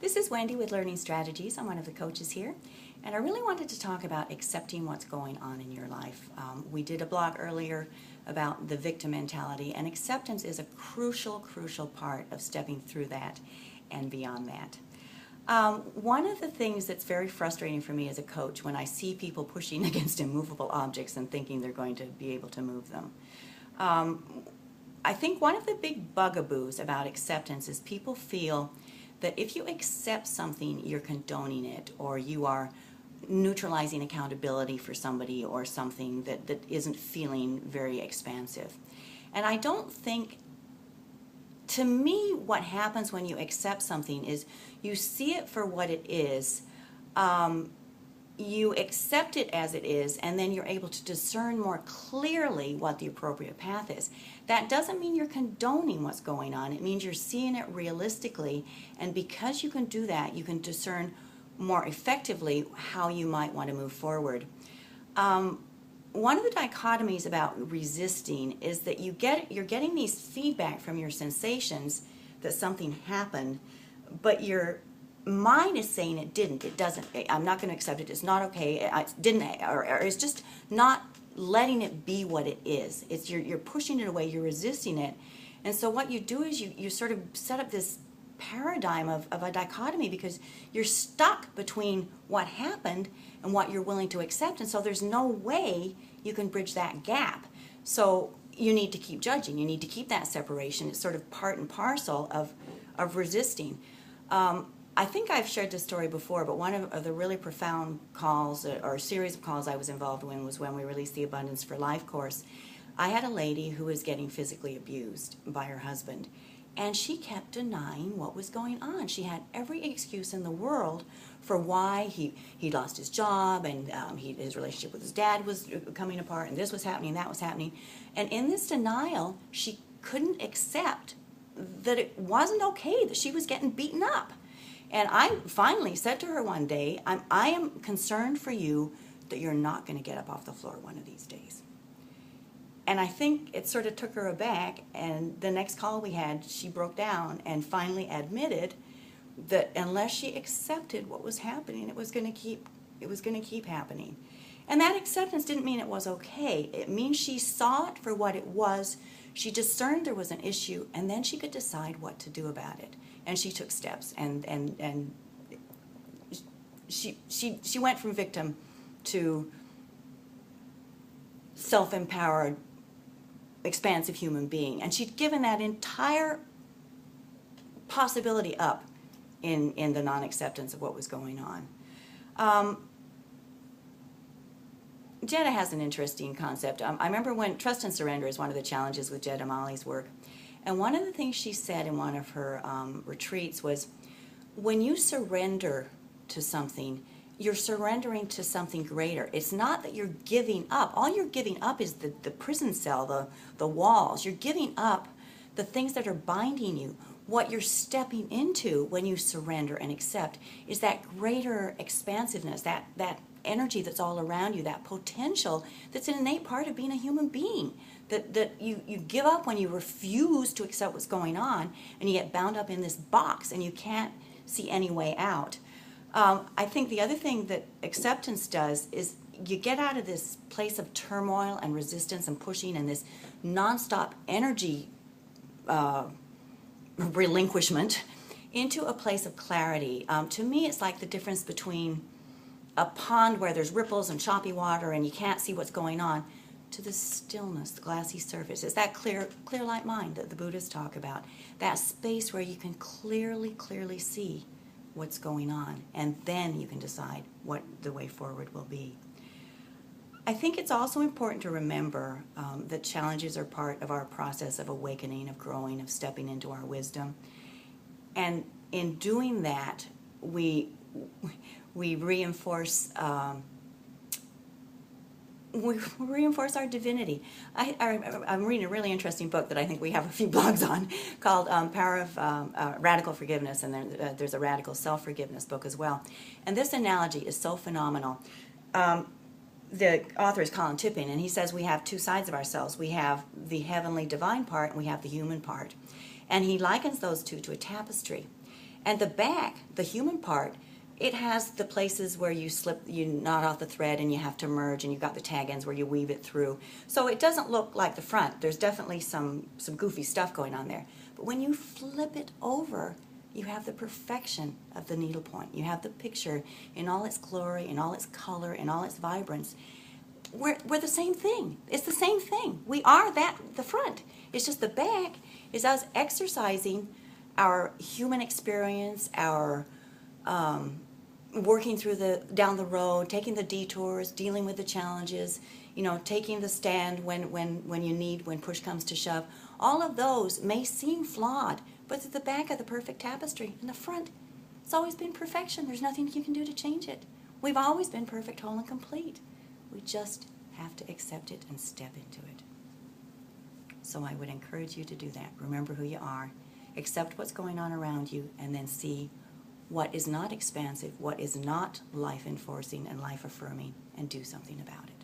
This is Wendy with Learning Strategies. I'm one of the coaches here, and I really wanted to talk about accepting what's going on in your life. We did a blog earlier about the victim mentality, and acceptance is a crucial part of stepping through that and beyond that. One of the things that's very frustrating for me as a coach when I see people pushing against immovable objects and thinking they're going to be able to move them. I think one of the big bugaboos about acceptance is people feel that if you accept something, you're condoning it, or you are neutralizing accountability for somebody or something that isn't feeling very expansive. And I don't think, to me, what happens when you accept something is you see it for what it is, you accept it as it is, and then you're able to discern more clearly what the appropriate path is. That doesn't mean you're condoning what's going on. It means you're seeing it realistically, and because you can do that, you can discern more effectively how you might want to move forward. One of the dichotomies about resisting is that you're getting these feedback from your sensations that something happened, but your mind is saying it didn't, it doesn't, I'm not going to accept it, it's not okay, it didn't, or it's just not letting it be what it is. It's you're pushing it away, you're resisting it. And so what you do is you sort of set up this paradigm of a dichotomy, because you're stuck between what happened and what you're willing to accept, and so there's no way you can bridge that gap. So you need to keep judging, you need to keep that separation. It's sort of part and parcel of resisting. I think I've shared this story before, but one of the really profound calls, or series of calls I was involved in, was when we released the Abundance for Life course. I had a lady who was getting physically abused by her husband, and she kept denying what was going on. She had every excuse in the world for why he lost his job, and his relationship with his dad was coming apart, and this was happening, that was happening. And in this denial, she couldn't accept that it wasn't okay that she was getting beaten up. And I finally said to her one day, I am concerned for you that you're not going to get up off the floor one of these days. And I think it sort of took her aback, and the next call we had, she broke down and finally admitted that unless she accepted what was happening, it was going to keep happening. And that acceptance didn't mean it was okay. It means she saw it for what it was. She discerned there was an issue, and then she could decide what to do about it. And she took steps, and she went from victim to self-empowered, expansive human being. And she'd given that entire possibility up in the non-acceptance of what was going on. Jetta has an interesting concept. I remember when trust and surrender is one of the challenges with Jetta Molly's work. And one of the things she said in one of her retreats was, when you surrender to something, you're surrendering to something greater. It's not that you're giving up. All you're giving up is the prison cell, the walls. You're giving up the things that are binding you. What you're stepping into when you surrender and accept is that greater expansiveness, that energy that's all around you, that potential that's an innate part of being a human being, that you give up when you refuse to accept what's going on, and you get bound up in this box and you can't see any way out. I think the other thing that acceptance does is you get out of this place of turmoil and resistance and pushing and this nonstop energy relinquishment into a place of clarity. To me, it's like the difference between a pond where there's ripples and choppy water and you can't see what's going on, to the stillness, the glassy surface. It's that clear light mind that the Buddhists talk about. That space where you can clearly see what's going on, and then you can decide what the way forward will be. I think it's also important to remember that challenges are part of our process of awakening, of growing, of stepping into our wisdom. And in doing that, we reinforce our divinity. I'm reading a really interesting book that I think we have a few blogs on, called Power of Radical Forgiveness, and there's a Radical Self-Forgiveness book as well. And this analogy is so phenomenal. The author is Colin Tipping, and he says we have two sides of ourselves. We have the heavenly divine part, and we have the human part. And he likens those two to a tapestry. And the back, the human part, it has the places where you knot off the thread and you have to merge, and you've got the tag ends where you weave it through. So it doesn't look like the front. There's definitely some goofy stuff going on there. But when you flip it over, you have the perfection of the needlepoint. You have the picture in all its glory, in all its color, in all its vibrance. We're the same thing. It's the same thing. We are the front. It's just the back is us exercising our human experience, our working down the road, taking the detours, dealing with the challenges, taking the stand when push comes to shove. All of those may seem flawed, but it's the back of the perfect tapestry. In the front, it's always been perfection. There's nothing you can do to change it. We've always been perfect, whole, and complete. We just have to accept it and step into it. So I would encourage you to do that. Remember who you are. Accept what's going on around you, and then see what is not expansive, what is not life-enforcing and life-affirming, and do something about it.